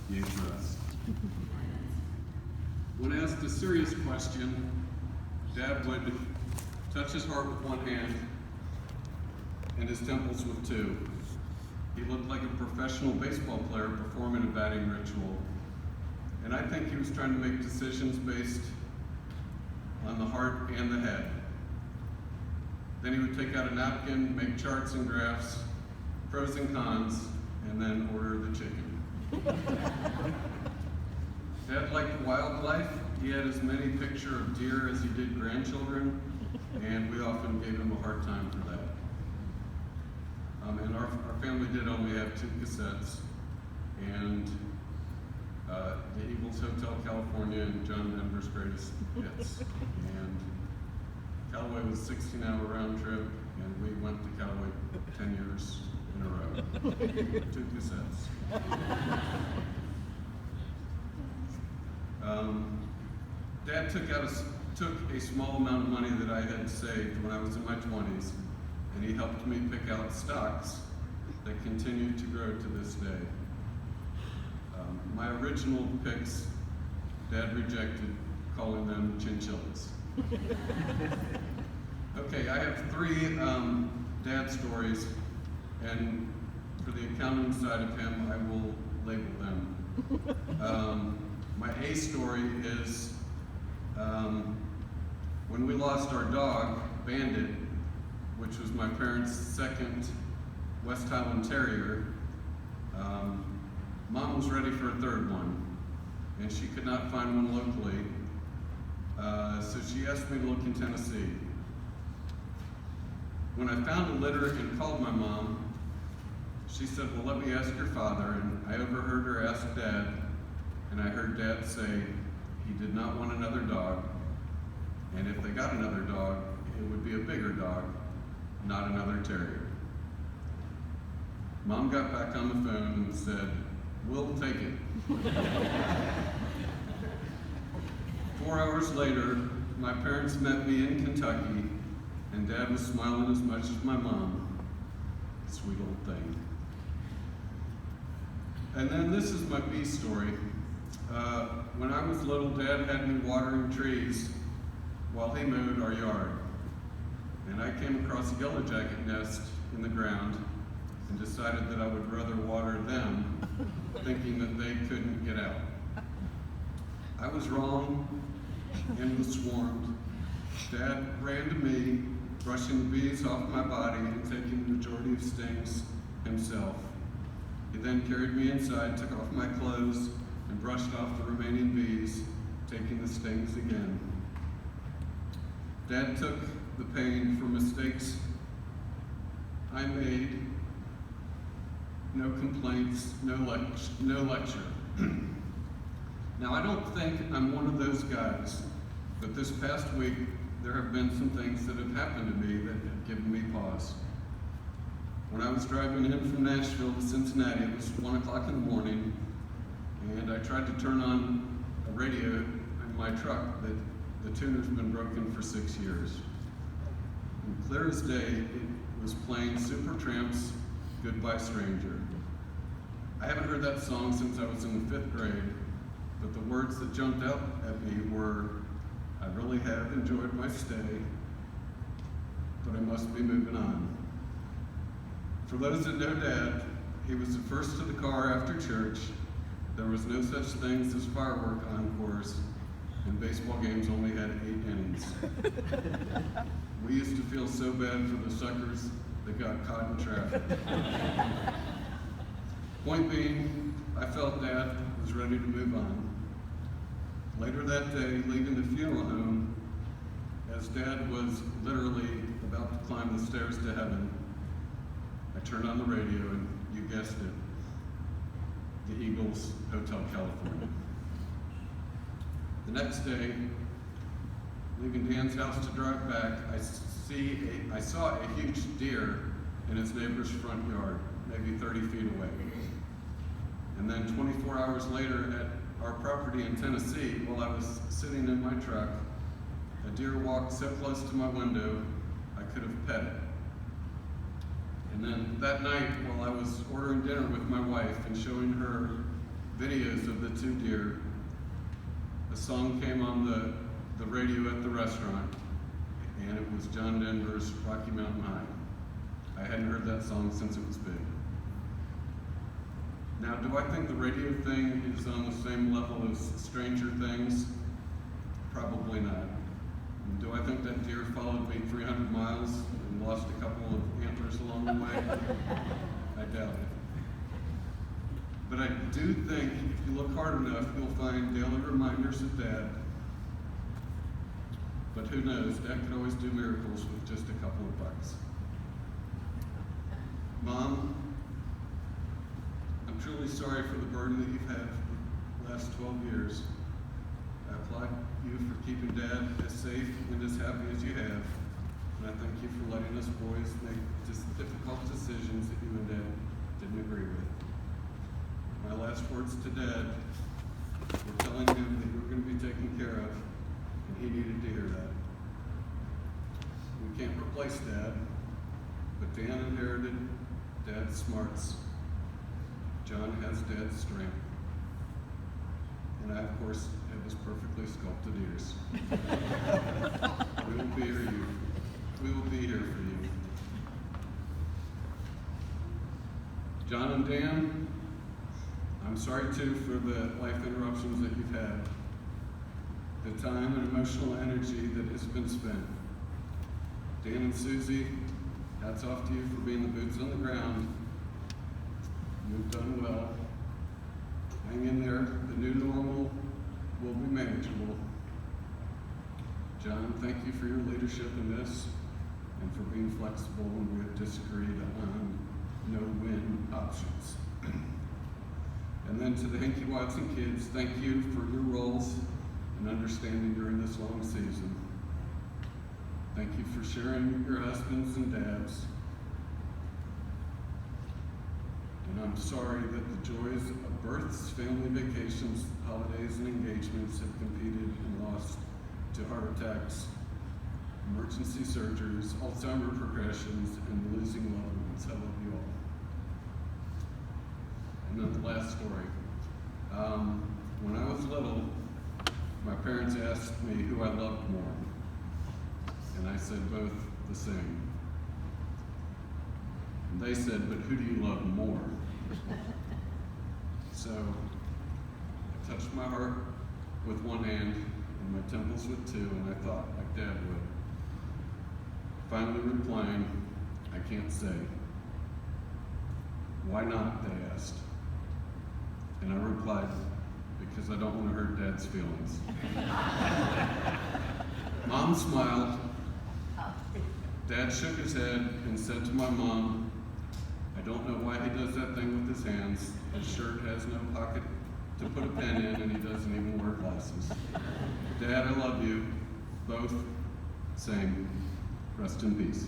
be addressed. When asked a serious question, Dad would touch his heart with one hand and his temples with two. He looked like a professional baseball player performing a batting ritual. And I think he was trying to make decisions based on the heart and the head. Then he would take out a napkin, make charts and graphs, pros and cons, and then order the chicken. Dad liked wildlife. He had as many pictures of deer as he did grandchildren, and we often gave him a hard time for that. And our family did only have 2 cassettes, and the Eagles Hotel California and John Denver's Greatest Hits. And Callaway was a 16-hour round trip, and we went to Callaway 10 years in a row. 2 cassettes. Dad took a small amount of money that I had saved when I was in my 20s, and he helped me pick out stocks that continue to grow to this day. My original picks, Dad rejected, calling them chinchillas. Okay, I have 3 dad stories, and for the accounting side of him, I will label them. My A story is when we lost our dog, Bandit, which was my parents' second West Highland Terrier. Mom was ready for a 3rd one, and she could not find one locally, so she asked me to look in Tennessee. When I found a litter and called my mom, she said, well, let me ask your father, and I overheard her ask Dad, and I heard Dad say he did not want another dog, and if they got another dog, it would be a bigger dog, not another terrier. Mom got back on the phone and said, we'll take it. 4 hours later, my parents met me in Kentucky, and Dad was smiling as much as my mom. Sweet old thing. And then this is my B story. When I was little, Dad had me watering trees while he mowed our yard. And I came across a yellow jacket nest in the ground and decided that I would rather water them, thinking that they couldn't get out. I was wrong and was swarmed. Dad ran to me, brushing the bees off my body and taking the majority of stings himself. He then carried me inside, took off my clothes, and brushed off the remaining bees, taking the stings again. Dad took the pain for mistakes I made. No complaints, no lecture. Now, I don't think I'm one of those guys, but this past week, there have been some things that have happened to me that have given me pause. When I was driving in from Nashville to Cincinnati, it was 1 o'clock in the morning, and I tried to turn on a radio in my truck that the tuner's been broken for 6 years. And clear as day, it was playing Supertramp's Goodbye Stranger. I haven't heard that song since I was in the 5th grade, but the words that jumped out at me were, I really have enjoyed my stay, but I must be moving on. For those that know Dad, he was the first to the car after church. There was no such things as firework encores, and baseball games only had 8 innings. We used to feel so bad for the suckers that got caught in traffic. Point being, I felt Dad was ready to move on. Later that day, leaving the funeral home, as Dad was literally about to climb the stairs to heaven, I turned on the radio and you guessed it, the Eagles Hotel California. The next day, leaving Dan's house to drive back, I saw a huge deer in his neighbor's front yard, maybe 30 feet away. And then 24 hours later at our property in Tennessee, while I was sitting in my truck, a deer walked so close to my window, I could have pet it. And then that night, while I was ordering dinner with my wife and showing her videos of the two deer. A song came on the radio at the restaurant, and it was John Denver's Rocky Mountain High. I hadn't heard that song since it was big. Now, do I think the radio thing is on the same level as Stranger Things? Probably not. Do I think that deer followed me 300 miles and lost a couple of antlers along the way? I doubt it. But I do think if you look hard enough, you'll find daily reminders of Dad. But who knows, Dad could always do miracles with just a couple of bucks. Mom, I'm truly sorry for the burden that you've had for the last 12 years. I applaud you for keeping Dad as safe and as happy as you have. And I thank you for letting us boys make just difficult decisions that you and Dad didn't agree with. My last words to Dad were telling him that you were going to be taken care of, and he needed to hear that. We can't replace Dad, but Dan inherited Dad's smarts. John has Dad's strength. And I, of course, have his perfectly sculpted ears. We will be here. We will be here for you. John and Dan, I'm sorry too for the life interruptions that you've had, the time and emotional energy that has been spent. Dan and Susie, hats off to you for being the boots on the ground. You've done well. Hang in there. The new normal will be manageable. John, thank you for your leadership in this and for being flexible when we have disagreed on no-win options. And then to the Hanky Watson kids, thank you for your roles and understanding during this long season. Thank you for sharing your husbands and dads. And I'm sorry that the joys of births, family vacations, holidays, and engagements have competed and lost to heart attacks, emergency surgeries, Alzheimer's progressions, and losing loved ones. I love you all. And then the last story. When I was little, my parents asked me who I loved more. And I said both the same. And they said, but who do you love more? So I touched my heart with one hand and my temples with two, and I thought like Dad would. Finally replying, I can't say. Why not, they asked. And I replied, because I don't want to hurt Dad's feelings. Mom smiled. Dad shook his head and said to my mom, I don't know why he does that thing with his hands. His shirt has no pocket to put a pen in, and he doesn't even wear glasses. Dad, I love you. Both. Same. Rest in peace.